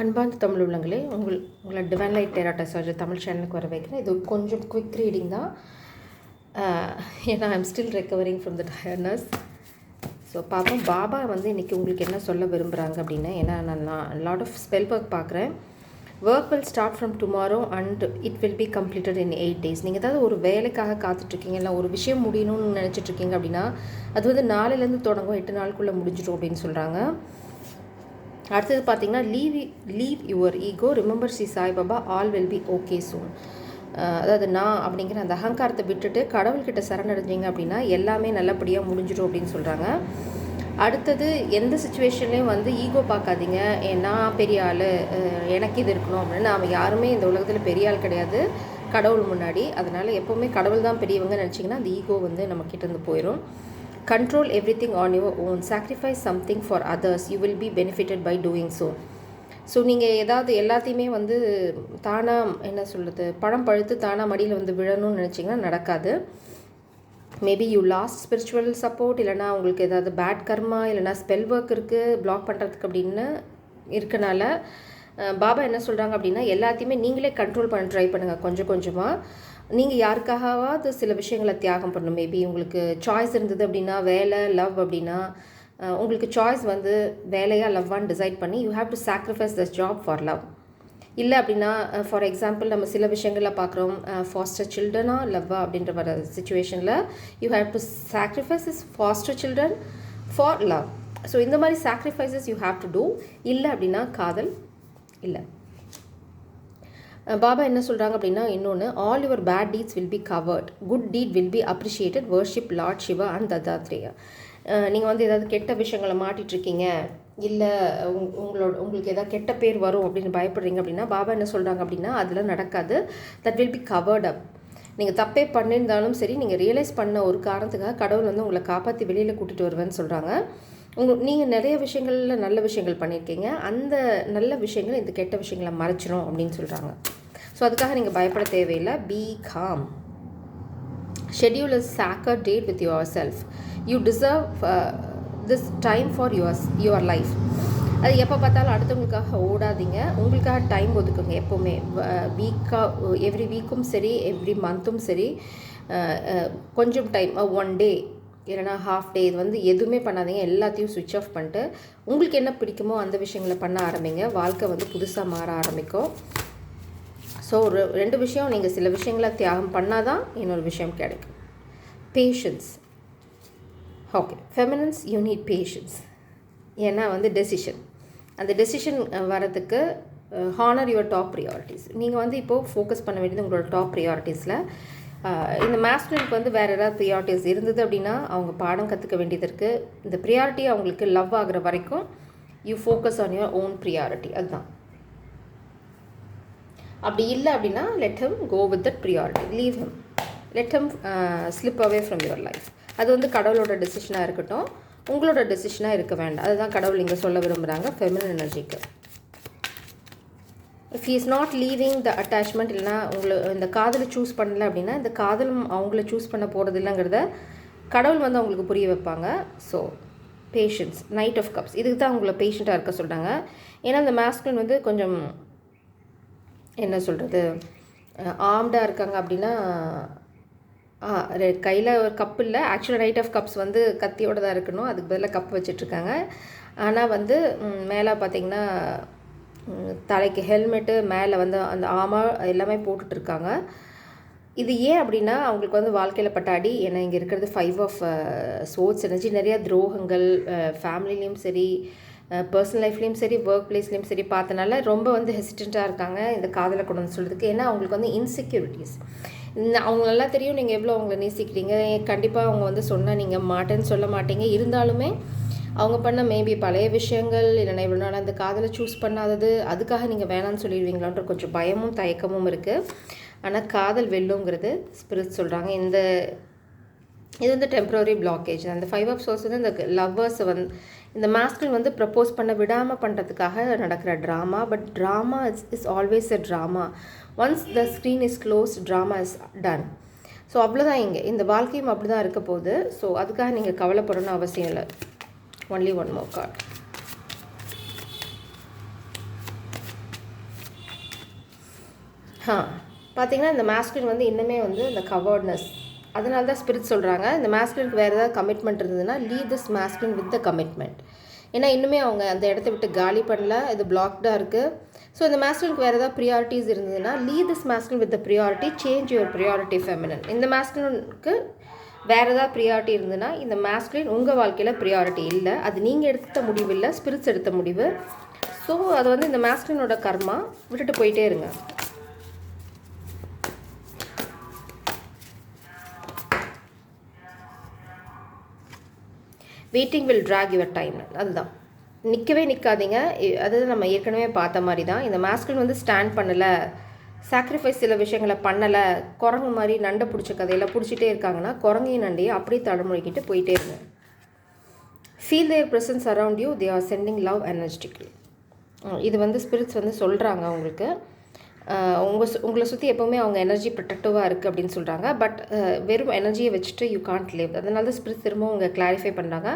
அன்பார்ந்த தமிழ் உள்ளங்களே, உங்களை டிவைன் லைட் டெராட்டா சர்ஜர் தமிழ் சேனலுக்கு வர வைக்கிறேன். இது கொஞ்சம் குவிக் ரீடிங் தான். ஏன்னா I'm still recovering from the tiredness. So பார்ப்போம் பாபா இன்றைக்கி உங்களுக்கு என்ன சொல்ல விரும்புகிறாங்க அப்படின்னா, ஏன்னா நான் லாட் ஆஃப் ஸ்பெல் ஒர்க் பார்க்குறேன். Work will start from tomorrow and it will be completed in 8 days. நீங்கள் ஏதாவது ஒரு வேலைக்காக காத்துட்ருக்கீங்க, இல்லை ஒரு விஷயம் முடியணும்னு நினச்சிட்ருக்கீங்க அப்படின்னா அது நாளையிலேருந்து தொடங்கும், 8 நாளுக்குள்ளே முடிஞ்சிடும் அப்படின்னு சொல்கிறாங்க. அடுத்தது பார்த்தீங்கன்னா, leave your ego, remember Sri Saibaba, all will be okay soon. அதாவது நான் அப்படிங்கிற அந்த அகங்காரத்தை விட்டுட்டு கடவுள்கிட்ட சரணடைஞ்சிங்க அப்படின்னா எல்லாமே நல்லபடியாக முடிஞ்சிடும் அப்படின்னு சொல்கிறாங்க. அடுத்தது, எந்த சுச்சுவேஷன்லேயும் ஈகோ பார்க்காதீங்க, நான் பெரிய ஆள், எனக்கு இது இருக்கணும் அப்படின்னு. நாம் யாருமே இந்த உலகத்தில் பெரிய ஆள் கிடையாது கடவுள் முன்னாடி. அதனால் எப்போவுமே கடவுள் தான் பெரியவங்க நினச்சிங்கன்னா அந்த ஈகோ நம்மக்கிட்டேருந்து போயிடும். Control everything on your own. Sacrifice something for others. You will be benefited by doing so. So நீங்கள் ஏதாவது எல்லாத்தையுமே தானாக என்ன சொல்கிறது, பழம் பழுத்து தானாக மடியில் விழணும்னு நினச்சிங்கன்னா நடக்காது. Maybe you last spiritual support, இல்லைனா உங்களுக்கு ஏதாவது பேட் கர்மா, இல்லைனா ஸ்பெல் ஒர்க் இருக்குது பிளாக் பண்ணுறதுக்கு அப்படின்னு இருக்கனால பாபா என்ன சொல்கிறாங்க அப்படின்னா, எல்லாத்தையுமே நீங்களே கண்ட்ரோல் பண்ண ட்ரை பண்ணுங்கள். கொஞ்சம் கொஞ்சமாக நீங்கள் யாருக்காகவாவது சில விஷயங்களை தியாகம் பண்ணணும். மேபி உங்களுக்கு சாய்ஸ் இருந்தது அப்படின்னா, வேலை லவ் அப்படின்னா, உங்களுக்கு சாய்ஸ் வேலையாக லவ்வான்னு டிசைட் பண்ணி you have to sacrifice this job for love. இல்லை அப்படின்னா, ஃபார் எக்ஸாம்பிள் நம்ம சில விஷயங்களில் பார்க்குறோம், ஃபாஸ்டர் சில்ட்ரனா லவ்வா அப்படின்ற வர சுச்சுவேஷனில் you have to sacrifice is foster children for love. So இந்த மாதிரி sacrifices you have to do. இல்லை அப்படின்னா காதல் இல்லை. பாபா என்ன சொல்கிறாங்க அப்படின்னா, இன்னொன்று, all your bad deeds will be covered, good deed will be appreciated, worship Lord Shiva and Dattatreya. நீங்கள் ஏதாவது கெட்ட விஷயங்களை மாட்டிகிட்ருக்கீங்க, இல்லை உங்களுக்கு ஏதாவது கெட்ட பேர் வரும் அப்படின்னு பயப்படுறீங்க அப்படின்னா, பாபா என்ன சொல்கிறாங்க அப்படின்னா, அதெல்லாம் நடக்காது. தட் வில் பி கவர்ட் அப். நீங்கள் தப்பே பண்ணியிருந்தாலும் சரி, நீங்கள் ரியலைஸ் பண்ண ஒரு காரணத்துக்காக கடவுள் உங்களை காப்பாற்றி வெளியில் கூட்டிகிட்டு வருவேன்னு சொல்கிறாங்க. நீங்கள் நிறைய விஷயங்களில் நல்ல விஷயங்கள் பண்ணியிருக்கீங்க, அந்த நல்ல விஷயங்கள் இந்த கெட்ட விஷயங்களை மறைச்சிரும் அப்படின்னு சொல்கிறாங்க. ஸோ அதுக்காக நீங்கள் பயப்பட தேவையில்லை. Be calm. Schedule is sacred date with yourself. You deserve this time for your life. அது எப்போ பார்த்தாலும் அடுத்தவங்களுக்காக ஓடாதீங்க, உங்களுக்காக டைம் ஒதுக்குங்க. எப்போவுமே எவ்ரி வீக்கும் சரி, எவ்ரி மந்த்தும் சரி, கொஞ்சம் டைம், 1 day இல்லைனா ஹாஃப் டே, இது எதுவுமே பண்ணாதீங்க. எல்லாத்தையும் சுவிட்ச் ஆஃப் பண்ணிட்டு உங்களுக்கு என்ன பிடிக்குமோ அந்த விஷயங்களை பண்ண ஆரம்பிங்க. வாழ்க்கை புதுசாக மாற ஆரம்பிக்கும். ஸோ ரெண்டு விஷயம், நீங்கள் சில விஷயங்களை தியாகம் பண்ணால் தான் இன்னொரு விஷயம் கிடைக்கும். Patience. Okay, feminines you need patience. ஏன்னா டெசிஷன், அந்த டெசிஷன் வரதுக்கு ஹானர் யுவர் டாப் ப்ரியாரிட்டிஸ். நீங்கள் இப்போது ஃபோக்கஸ் பண்ண வேண்டியது உங்களோட டாப் ப்ரியாரிட்டிஸில். இந்த மாஸ்டருக்கு வேறு ஏதாவது ப்ரியாரிட்டிஸ் இருந்தது அப்படின்னா அவங்க பாடம் கற்றுக்க வேண்டியது இருக்குது. இந்த ப்ரியாரிட்டி அவங்களுக்கு லவ் ஆகிற வரைக்கும் you focus on your own priority. அதுதான். அப்படி இல்லை அப்படின்னா let him go with that priority, leave him, let him slip away from your life. அது கடவுளோட டெசிஷனாக இருக்கட்டும், உங்களோட டெசிஷனாக இருக்க வேண்டாம். அதுதான் கடவுள் இங்கே சொல்ல விரும்புகிறாங்க ஃபெமினன் எனர்ஜிக்கு. If he is not leaving the attachment, இல்லைனா இந்த காதலை சூஸ் பண்ணலை அப்படின்னா இந்த காதலும் அவங்கள சூஸ் பண்ண போகிறது இல்லைங்கிறத கடவுள் அவங்களுக்கு புரிய வைப்பாங்க. So patience, knight of cups, இதுக்கு தான் அவங்கள பேஷண்ட்டாக இருக்க சொல்கிறாங்க. ஏன்னா இந்த மாஸ்குலின் கொஞ்சம் என்ன சொல்கிறது, ஆம்டாக இருக்காங்க அப்படின்னா, கையில் ஒரு கப் இல்லை, ஆக்சுவலாக நைட் ஆஃப் கப்ஸ் கத்தியோடு தான் இருக்கணும், அதுக்கு பதிலாக கப் வச்சிட்ருக்காங்க. ஆனால் மேலே பார்த்திங்கன்னா தலைக்கு ஹெல்மெட்டு, மேலே அந்த ஆமாம் எல்லாமே போட்டுட்ருக்காங்க. இது ஏன் அப்படின்னா அவங்களுக்கு வாழ்க்கையில் பட்டாடி. ஏன்னா இங்கே இருக்கிறது 5 of Swords எனர்ஜி. நிறையா துரோகங்கள் ஃபேமிலிலையும் சரி, பர்சனல் லைஃப்லேயும் சரி, ஒர்க் பிளேஸ்லேயும் சரி பார்த்தனால ரொம்ப ஹெசிடெண்ட்டாக இருக்காங்க இந்த காதலை கொண்டு சொல்கிறதுக்கு. ஏன்னா அவங்களுக்கு இன்செக்யூரிட்டிஸ். அவங்க நல்லா தெரியும் நீங்கள் எவ்வளோ அவங்கள நேசிக்கிறீங்க. கண்டிப்பாக அவங்க சொன்னால் நீங்கள் மாட்டேன்னு சொல்ல மாட்டீங்க. இருந்தாலுமே அவங்க பண்ண மேபி பழைய விஷயங்கள், இல்லைனா இவ்வளோ நாள் அந்த காதலை சூஸ் பண்ணாதது, அதுக்காக நீங்கள் வேணான்னு சொல்லிடுவீங்களான்ற கொஞ்சம் பயமும் தயக்கமும் இருக்குது. ஆனால் காதல் வெல்லுங்கிறது ஸ்பிரிட் சொல்கிறாங்க. இது டெம்ப்ரவரி பிளாக்கேஜ். அந்த 5 of Swords இந்த லவ்வர்ஸை இந்த மாஸ்குலின் ப்ரப்போஸ் பண்ண விடாமல் பண்ணுறதுக்காக நடக்கிற drama. But drama is always a drama. Once the screen is close, drama is done. So அவ்வளோதான். இந்த வாழ்க்கையும் அப்படி தான் இருக்க போகுது. ஸோ அதுக்காக நீங்கள் கவலைப்படணும்னு அவசியம் இல்லை. Only one more card. பார்த்தீங்கன்னா இந்த மாஸ்குலின் வந்து இன்னுமே வந்து இந்த கவர்ட்னஸ், அதனால தான் ஸ்பிரிட் சொல்கிறாங்க இந்த மாஸ்குலினுக்கு வேறு ஏதாவது கமிட்மெண்ட் இருந்ததுன்னா leave this masculine with the commitment. ஏன்னா இன்னுமே அவங்க அந்த இடத்த விட்டு காலி பண்ணல, இது பிளாக்டாக இருக்குது. ஸோ இந்த மாஸ்குலினுக்கு வேறு ஏதாவது ப்ரியாரிட்டிஸ் இருந்ததுன்னா leave this masculine with the priority, change your priority feminine. இந்த மாஸ்குலினுக்கு வேறு ஏதாவது ப்ரியாரிட்டி இருந்ததுன்னா இந்த மாஸ்குலின் உங்கள் வாழ்க்கையில் ப்ரியாரிட்டி இல்லை, அது நீங்கள் எடுத்த முடிவு இல்லை, ஸ்பிரிட்ஸ் எடுத்த முடிவு. ஸோ அது வந்து இந்த மாஸ்குலினோட கர்மா, விட்டுட்டு போயிட்டே இருங்க. Waiting will drag your time. அதுதான், நிற்கவே நிற்காதீங்க. அதாவது நம்ம ஏற்கனவே பார்த்த மாதிரி தான் இந்த மாஸ்குலின் வந்து ஸ்டாண்ட் பண்ணலை, சாக்ரிஃபைஸ் சில விஷயங்களை பண்ணலை, குரங்கு மாதிரி நண்டை பிடிச்ச கதையெல்லாம் பிடிச்சிட்டே இருக்காங்கன்னா குரங்கையும் நண்டையும் அப்படியே தடமுழுக்கிட்டு போயிட்டே இருங்க. Feel their presence around you, they are sending love energetically. இது வந்து ஸ்பிரிட்ஸ் வந்து சொல்கிறாங்க உங்களுக்கு. உங்களை சுற்றி எப்போவுமே அவங்க எனர்ஜி ப்ரொடக்டிவாக இருக்குது அப்படின்னு சொல்கிறாங்க. பட் வெறும் எனர்ஜியை வச்சுட்டு யூ கான்ட் லிவ். அதனால தான் ஸ்பிரிட்ஸ் திரும்ப அவங்க கிளாரிஃபை பண்ணுறாங்க.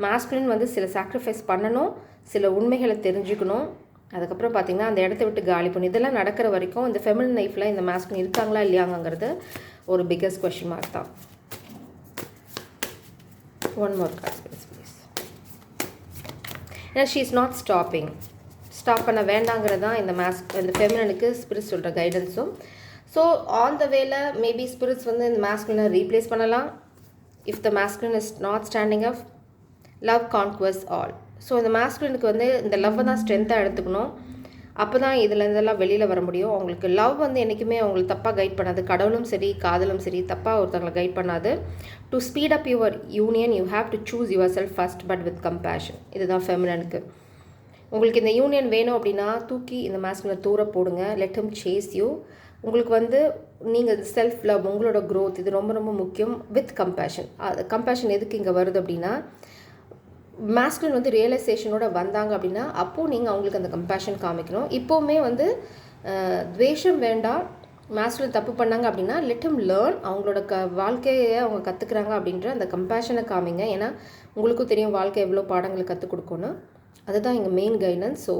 மாஸ்குலின் வந்து சில சாக்ரிஃபைஸ் பண்ணணும், சில உண்மைகளை தெரிஞ்சுக்கணும், அதுக்கப்புறம் பார்த்திங்கன்னா அந்த இடத்த விட்டு காலி பண்ணணும். இதெல்லாம் நடக்கிற வரைக்கும் இந்த ஃபெமினின் லைஃப்பில் இந்த மாஸ்குலின் இருக்காங்களா இல்லையாங்கிறது ஒரு பிக்கஸ்ட் கொஸ்டின் மார்க் தான். One more card please. ஏன்னா ஷீ இஸ் நாட் ஸ்டாப் பண்ண வேண்டாங்கிறது தான் இந்த ஃபெமினனுக்கு ஸ்பிரிட்ஸ் சொல்கிற கைடன்ஸும். ஸோ ஆன் த வேல மேபி ஸ்பிரிட்ஸ் வந்து இந்த மாஸ்குலினை ரீப்ளேஸ் பண்ணலாம். If the masculine is not standing up, love கான்குவர்ஸ் all. So இந்த மாஸ்குலினுக்கு வந்து இந்த லவ்வை தான் ஸ்ட்ரென்த்தாக எடுத்துக்கணும். அப்போ தான் இதெல்லாம் வெளியில் வர முடியும். அவங்களுக்கு லவ் வந்து என்றைக்குமே அவங்களுக்கு தப்பாக கைட் பண்ணாது. கடவுளும் சரி காதலும் சரி தப்பாக ஒருத்தவங்களை கைட் பண்ணாது. To speed up your union you have to choose your self first but with compassion. இதுதான் ஃபெமினனுக்கு. உங்களுக்கு இந்த யூனியன் வேணும் அப்படின்னா தூக்கி இந்த மாஸ்குலினை தூர போடுங்க. Let him chase you. உங்களுக்கு வந்து நீங்கள் செல்ஃப் லவ், உங்களோட க்ரோத், இது ரொம்ப ரொம்ப முக்கியம். With compassion. கம்பேஷன் எதுக்கு இங்கே வருது அப்படின்னா மாஸ்குலின் வந்து ரியலைசேஷனோட வந்தாங்க அப்படின்னா அப்போது நீங்கள் அவங்களுக்கு அந்த கம்பேஷன் காமிக்கணும். இப்போவுமே வந்து துவேஷம் வேண்டாம். மாஸ்குலின் தப்பு பண்ணாங்க அப்படின்னா லெட் ஹிம் லேர்ன். அவங்களோட வாழ்க்கையை அவங்க கற்றுக்குறாங்க அப்படின்ற அந்த கம்பேஷனை காமிங்க. ஏன்னா உங்களுக்கும் தெரியும் வாழ்க்கை எவ்வளோ பாடங்களை கற்றுக் கொடுக்கணும். அதுதான் எங்கள் main guidance. So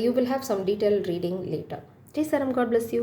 you will have some detail reading later. ஜெய் சரம், காட் பிளஸ் யூ.